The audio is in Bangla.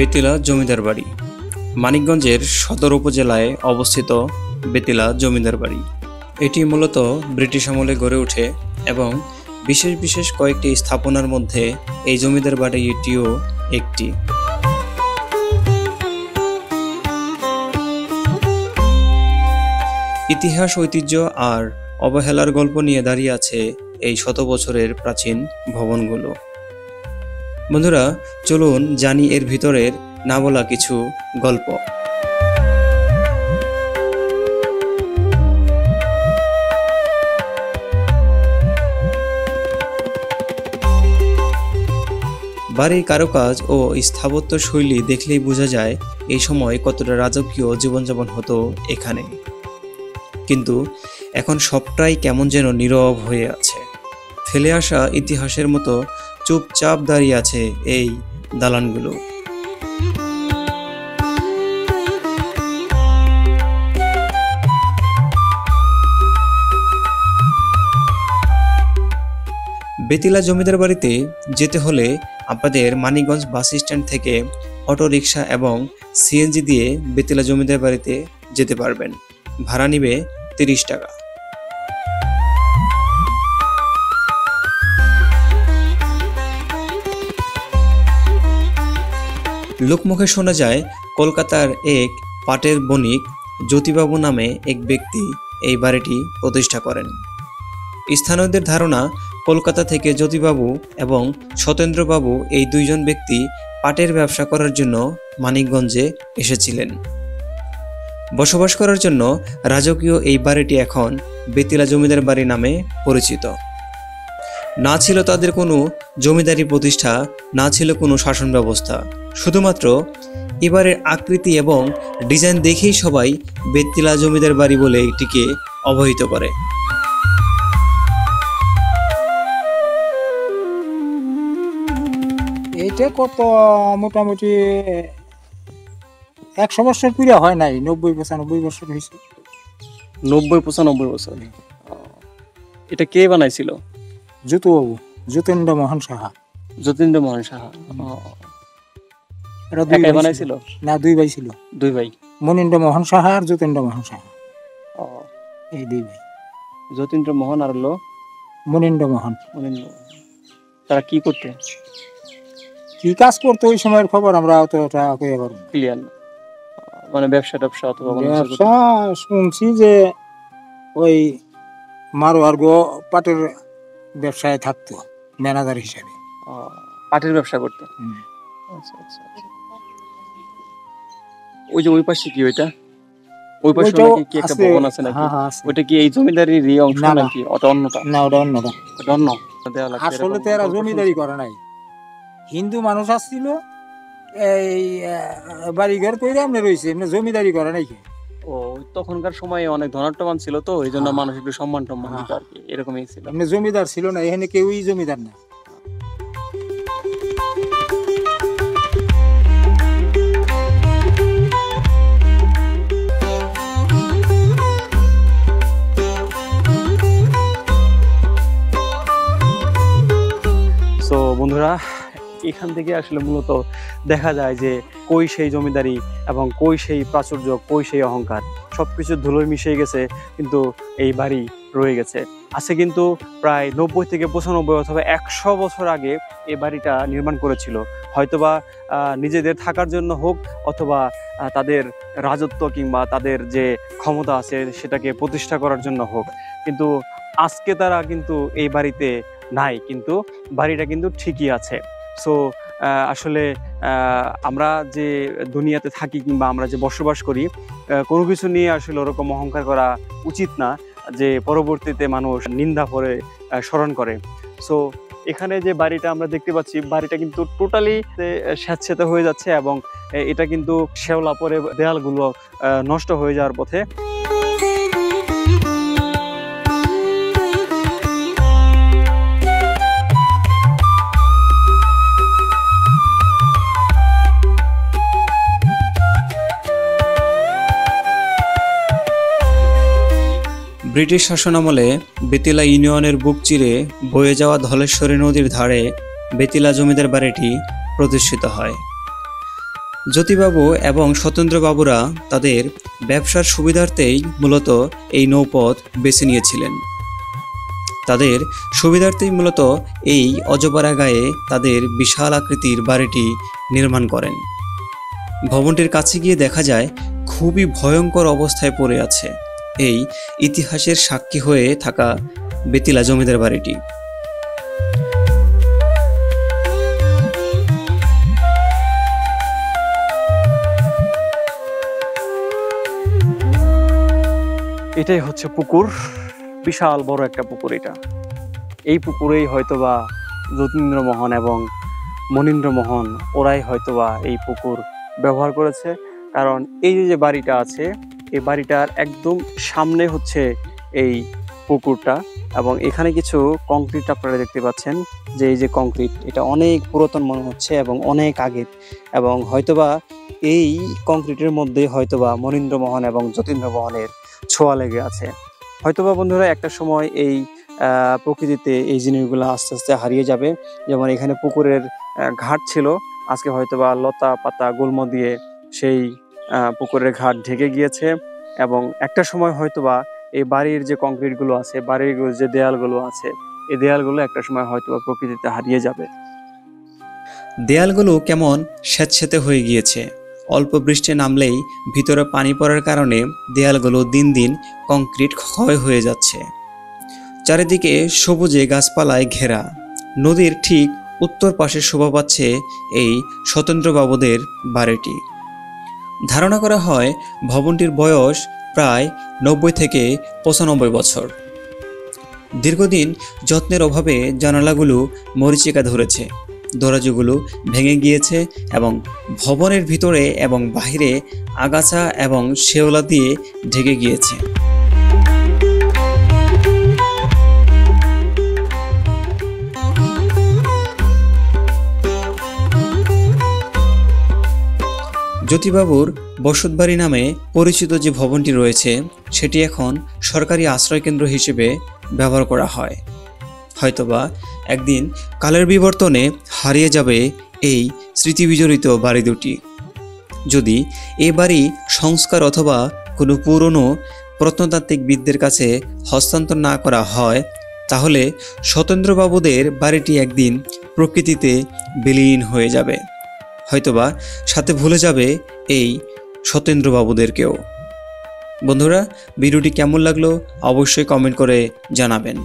বেতিলা জমিদার বাড়ি মানিকগঞ্জের সদর উপজেলায় অবস্থিত বেতিলা জমিদার বাড়ি। এটি মূলত ব্রিটিশ আমলে গড়ে ওঠে এবং বিশেষ বিশেষ কয়েকটি স্থাপনার মধ্যে এই জমিদার বাড়িটিও একটি। ইতিহাস, ঐতিহ্য আর অবহেলার গল্প নিয়ে দাঁড়িয়ে আছে এই শত বছরের প্রাচীন ভবনগুলো। বন্ধুরা, চলুন জানি এর ভিতরের না বলা কিছু গল্প। বাড়ির কারুকাজ ও স্থাপত্য শৈলী দেখলেই বোঝা যায় এই সময় কতটা রাজকীয় জীবনযাপন হতো এখানে। কিন্তু এখন সবটাই কেমন যেন নীরব হয়ে আছে। ফেলে আসা ইতিহাসের মতো চুপচাপ দাঁড়িয়ে আছে এই দালানগুলো। বেতিলা জমিদার বাড়িতে যেতে হলে আপনাদের মানিকগঞ্জ বাস স্ট্যান্ড থেকে অটো রিক্সা এবং সিএনজি দিয়ে বেতিলা জমিদার বাড়িতে যেতে পারবেন। ভাড়া নিবে 30 টাকা। লোকমুখে শোনা যায় কলকাতার এক পাটের বণিক জ্যোতিবাবু নামে এক ব্যক্তি এই বাড়িটি প্রতিষ্ঠা করেন। স্থানীয়দের ধারণা কলকাতা থেকে জ্যোতিবাবু এবং সতেন্দ্রবাবু এই দুইজন ব্যক্তি পাটের ব্যবসা করার জন্য মানিকগঞ্জে এসেছিলেন। বসবাস করার জন্য রাজকীয় এই বাড়িটি এখন বেতিলা জমিদার বাড়ি নামে পরিচিত। না ছিল তাদের কোনো জমিদারি প্রতিষ্ঠা, না ছিল কোনো শাসন ব্যবস্থা। শুধুমাত্র এবারের আকৃতি এবং ডিজাইন দেখেই সবাই বেতিলা জমিদার বাড়ি বলে এটিকে অবহিত করে। এইটা কত মোটামুটি 100 বছর পুরা হয় নাই, 90-95 বছর হয়েছে। 90-95 বছর। এটা কে বানাইছিল? জ্যোতিবাবু, যতীন্দ্র মোহন সাহা। যতীন্দ্র মোহন সাহা এরা দুই একাই বানাইছিল? না, দুই ভাই ছিল। দুই ভাই, মনীন্দ্র মোহন সাহা আর যতীন্দ্র মোহন সাহা। এই দুই ভাই, যতীন্দ্র মোহন আর হলো মনীন্দ্র মোহন। তারা কি করতে, কি কাজ করতো ওই সময়ের খবর আমরা অত কইতে পারবো না। ক্লিয়ার না, মানে ব্যবসা অথবা ব্যবসা শুনছি যে ওই মারোয়ার গো পাটের ব্যবসায় থাকতো ম্যানেজার হিসাবে। পাটের ব্যবসা করতো। আচ্ছা আচ্ছা। ওই যে ওই পাশে কি, ওইটা ওই পাশে কি একটা ভবন আছে নাকি? ওইটা কি এই জমিদারির অংশ নাকি? ওটা অন্যটা? না, ওটা অন্যটা। ওটা অন্য। আসলে তো এরা জমিদারি করে নাই, হিন্দু মানুষ আসছিল, এই বাড়িঘর করে এমনি রয়েছে, এমনি জমিদারি করে নাই। ও, তখনকার সময়ে অনেক ধনাঢ্যবান ছিল তো, এই জন্য মানুষ একটু সম্মান টম্মান দিত আর কি, এরকমই ছিল। এমনি জমিদার ছিল না, এখানে কেউই জমিদার না। তো বন্ধুরা, এখান থেকে আসলে মূলত দেখা যায় যে কই সেই জমিদারি এবং কই সেই প্রাচুর্য, কই সেই অহংকার, সবকিছু ধুলোয় মিশে গেছে, কিন্তু এই বাড়ি রয়ে গেছে। আছে কিন্তু প্রায় 90 থেকে 95 অথবা 100 বছর আগে এই বাড়িটা নির্মাণ করেছিল, হয়তোবা নিজেদের থাকার জন্য হোক অথবা তাদের রাজত্ব কিংবা তাদের যে ক্ষমতা আছে সেটাকে প্রতিষ্ঠা করার জন্য হোক। কিন্তু আজকে তারা কিন্তু এই বাড়িতে নাই, কিন্তু বাড়িটা কিন্তু ঠিকই আছে। সো আসলে আমরা যে দুনিয়াতে থাকি কিংবা আমরা যে বসবাস করি, কোনো কিছু নিয়ে আসলে ওরকম অহংকার করা উচিত না যে পরবর্তীতে মানুষ নিন্দা করে স্মরণ করে। সো এখানে যে বাড়িটা আমরা দেখতে পাচ্ছি, বাড়িটা কিন্তু টোটালি স্যাঁতসেঁতে হয়ে যাচ্ছে এবং এটা কিন্তু শেওলা পরে দেয়ালগুলো নষ্ট হয়ে যাওয়ার পথে। ব্রিটিশ শাসনামলে বেতিলা ইউনিয়নের বুক চিরে বয়ে যাওয়া ধলেশ্বরী নদীর ধারে বেতিলা জমিদার বাড়িটি প্রতিষ্ঠিত হয়। জ্যোতিবাবু এবং সত্যেন্দ্রবাবুরা তাদের ব্যবসার সুবিধার্থেই মূলত এই নৌপথ বেছে নিয়েছিলেন। তাদের সুবিধার্থেই মূলত এই অজপাড়া গায়ে তাদের বিশাল আকৃতির বাড়িটি নির্মাণ করেন। ভবনটির কাছে গিয়ে দেখা যায় খুবই ভয়ঙ্কর অবস্থায় পড়ে আছে এই ইতিহাসের সাক্ষী হয়ে থাকা বেতিলা জমিদার বাড়িটি। এটাই হচ্ছে পুকুর, বিশাল বড় একটা পুকুর এটা। এই পুকুরেই হয়তোবা যতীন্দ্রমোহন এবং মনীন্দ্রমোহন ওরাই হয়তোবা এই পুকুর ব্যবহার করেছে। কারণ এই যে বাড়িটা আছে, এই বাড়িটার একদম সামনে হচ্ছে এই পুকুরটা, এবং এখানে কিছু কংক্রিট আপনারা দেখতে পাচ্ছেন যে এই যে কংক্রিট, এটা অনেক পুরাতন মনে হচ্ছে এবং অনেক আগের, এবং হয়তোবা এই কংক্রিটের মধ্যে হয়তোবা মনীন্দ্রমোহন এবং যতীন্দ্রমোহনের ছোঁয়া লেগে আছে। হয়তোবা বন্ধুরা একটা সময় এই প্রকৃতিতে এই জিনিসগুলো আস্তে আস্তে হারিয়ে যাবে। যেমন এখানে পুকুরের ঘাট ছিল, আজকে হয়তোবা লতা পাতা গুল্ম দিয়ে সেই পুকুরের ঘাট ঢেকে গিয়েছে, এবং একটা সময় হয়তোবা এই বাড়ির যে কংক্রিটগুলো আছে, বাড়ির যে দেয়ালগুলো আছে, এই দেয়ালগুলো একটা সময় হয়তোবা প্রকৃতিতে হারিয়ে যাবে। দেয়ালগুলো কেমন স্যাঁতস্যাঁতে হয়ে গিয়েছে, অল্প বৃষ্টি নামলেই ভিতরে পানি পড়ার কারণে দেয়ালগুলো দিন দিন কংক্রিট ক্ষয় হয়ে যাচ্ছে। চারিদিকে সবুজে গাছপালায় ঘেরা। নদীর ঠিক উত্তর পাশে শোভা পাচ্ছে এই সত্যেন্দ্রবাবুদের বাড়িটি। ধারণা করা হয় ভবনটির বয়স প্রায় 90 থেকে 95 বছর। দীর্ঘদিন যত্নের অভাবে জানালাগুলো মরিচিকা ধরেছে, দরজাগুলো ভেঙে গিয়েছে এবং ভবনের ভিতরে এবং বাহিরে আগাছা এবং শেওলা দিয়ে ঢেকে গিয়েছে। জ্যোতিবাবুর বসতবাড়ি নামে পরিচিত যে ভবনটি রয়েছে, সেটি এখন সরকারি আশ্রয়কেন্দ্র হিসেবে ব্যবহার করা হয়। হয়তোবা একদিন কালের বিবর্তনে হারিয়ে যাবে এই স্মৃতিবিজড়িত বাড়ি দুটি। যদি এ বাড়ি সংস্কার অথবা কোনো পুরনো প্রত্নতাত্ত্বিকবিদদের কাছে হস্তান্তর না করা হয়, তাহলে সত্যেন্দ্রবাবুদের বাড়িটি একদিন প্রকৃতিতে বিলীন হয়ে যাবে। হয়তোবা সাথে ভুলে যাবে এই সত্যেন্দ্রবাবুদেরকেও। বন্ধুরা, ভিডিওটি কেমন লাগলো অবশ্যই কমেন্ট করে জানাবেন।